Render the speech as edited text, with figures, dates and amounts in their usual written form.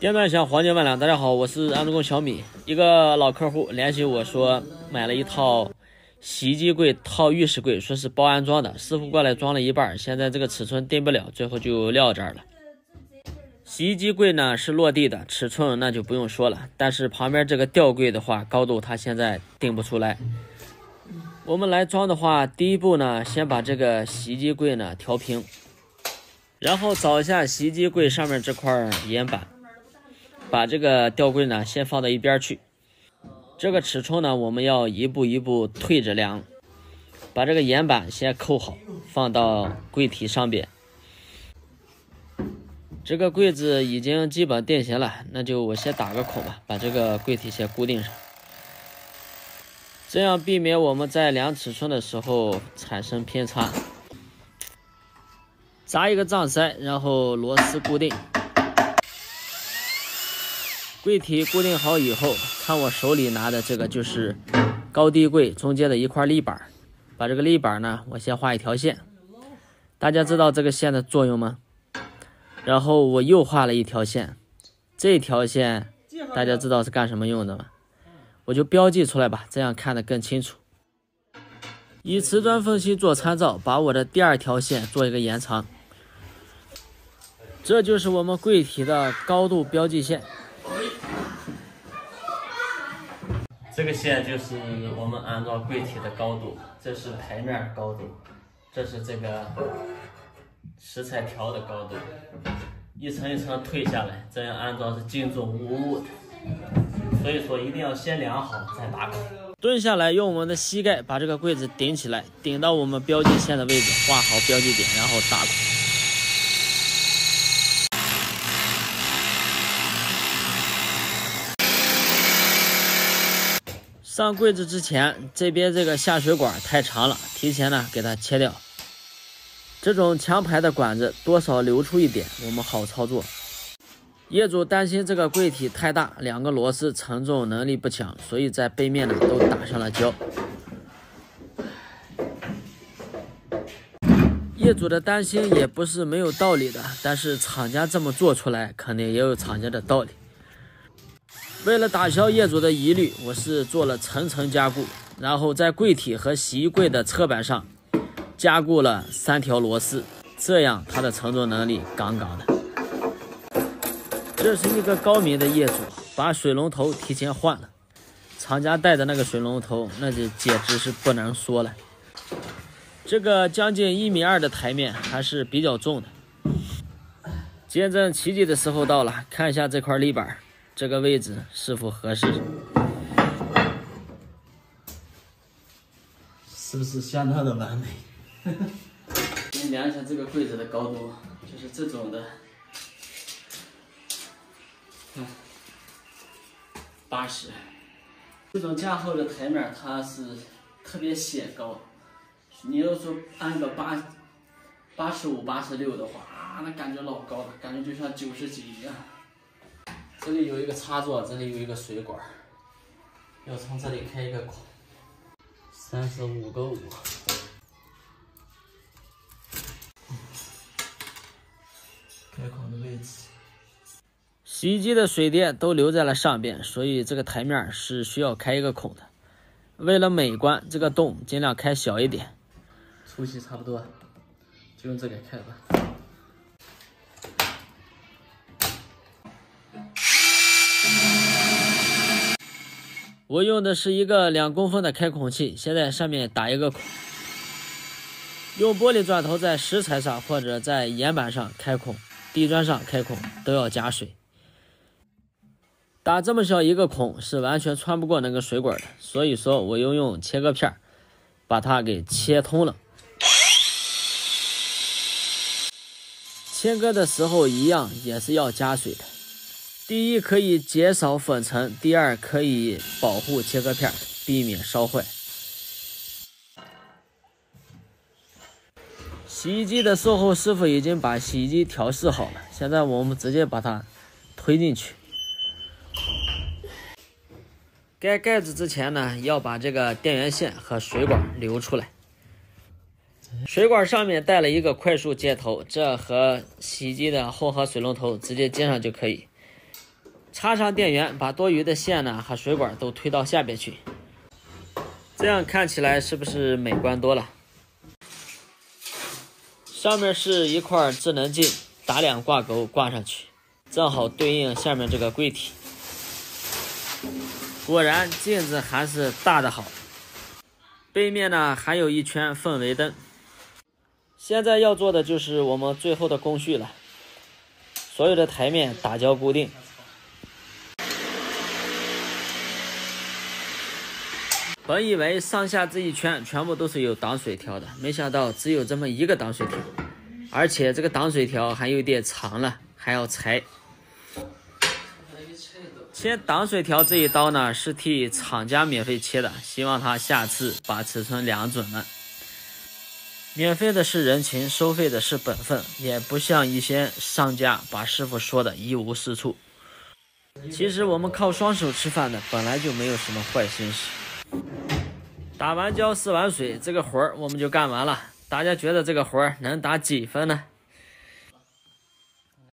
电钻响，黄金万两。大家好，我是安卓工小米。一个老客户联系我说，买了一套洗衣机柜套浴室柜，说是包安装的，师傅过来装了一半，现在这个尺寸定不了，最后就撂这儿了。洗衣机柜呢是落地的，尺寸那就不用说了，但是旁边这个吊柜的话，高度它现在定不出来。我们来装的话，第一步呢，先把这个洗衣机柜呢调平，然后找一下洗衣机柜上面这块沿板。把这个吊柜呢先放到一边去，这个尺寸呢我们要一步一步退着量，把这个沿板先扣好，放到柜体上边。这个柜子已经基本定型了，那就我先打个孔吧，把这个柜体先固定上，这样避免我们在量尺寸的时候产生偏差。扎一个胀塞，然后螺丝固定。柜体固定好以后，看我手里拿的这个就是高低柜中间的一块立板，把这个立板呢，我先画一条线。大家知道这个线的作用吗？然后我又画了一条线，这条线大家知道是干什么用的吗？我就标记出来吧，这样看得更清楚。以瓷砖缝隙做参照，把我的第二条线做一个延长。这就是我们柜体的高度标记线。这个线就是我们安装柜体的高度，这是台面高度，这是这个食材条的高度，一层一层退下来，这样安装是精准无误的。所以说一定要先量好再打孔。蹲下来，用我们的膝盖把这个柜子顶起来，顶到我们标记线的位置，画好标记点，然后打孔。上柜子之前，这边这个下水管太长了，提前呢给它切掉。这种强排的管子多少留出一点，我们好操作。业主担心这个柜体太大，两个螺丝承重能力不强，所以在背面呢都打上了胶。业主的担心也不是没有道理的，但是厂家这么做出来，肯定也有厂家的道理。为了打消业主的疑虑，我是做了层层加固，然后在柜体和洗衣柜的侧板上加固了3条螺丝，这样它的承重能力杠杠的。这是一个高明的业主，把水龙头提前换了，厂家带的那个水龙头那就简直是不能说了。这个将近1.2米的台面还是比较重的。见证奇迹的时候到了，看一下这块立板，这个位置是否合适？是不是相当的完美？你量一下这个柜子的高度，就是这种的，80。这种加厚的台面它是特别显高，你要说按个85、86的话，那感觉老高了，感觉就像90几一样。这里有一个插座，这里有一个水管，要从这里开一个孔，35个5。开孔的位置。洗衣机的水电都留在了上边，所以这个台面是需要开一个孔的。为了美观，这个洞尽量开小一点。粗细差不多，就用这个开吧。我用的是一个2公分的开孔器，先在上面打一个孔，用玻璃钻头在食材上或者在沿板上开孔，地砖上开孔都要加水。打这么小一个孔是完全穿不过那个水管的，所以说我又用切割片把它给切通了。切割的时候一样也是要加水的。第一可以减少粉尘，第二可以保护切割片，避免烧坏。洗衣机的售后师傅已经把洗衣机调试好了，现在我们直接把它推进去。盖盖子之前呢，要把这个电源线和水管留出来。水管上面带了一个快速接头，这和洗衣机的混合水龙头直接接上就可以。插上电源，把多余的线呢和水管都推到下边去，这样看起来是不是美观多了？上面是一块智能镜，打2挂钩挂上去，正好对应下面这个柜体。果然镜子还是大的好。背面呢还有一圈氛围灯。现在要做的就是我们最后的工序了，所有的台面打胶固定。本以为上下这一圈全部都是有挡水条的，没想到只有这么一个挡水条，而且这个挡水条还有点长了，还要裁。切挡水条这一刀呢，是替厂家免费切的，希望他下次把尺寸量准了。免费的是人情，收费的是本分，也不像一些商家把师傅说的一无是处。其实我们靠双手吃饭的，本来就没有什么坏心思。打完胶试完水，这个活儿我们就干完了。大家觉得这个活儿能打几分呢？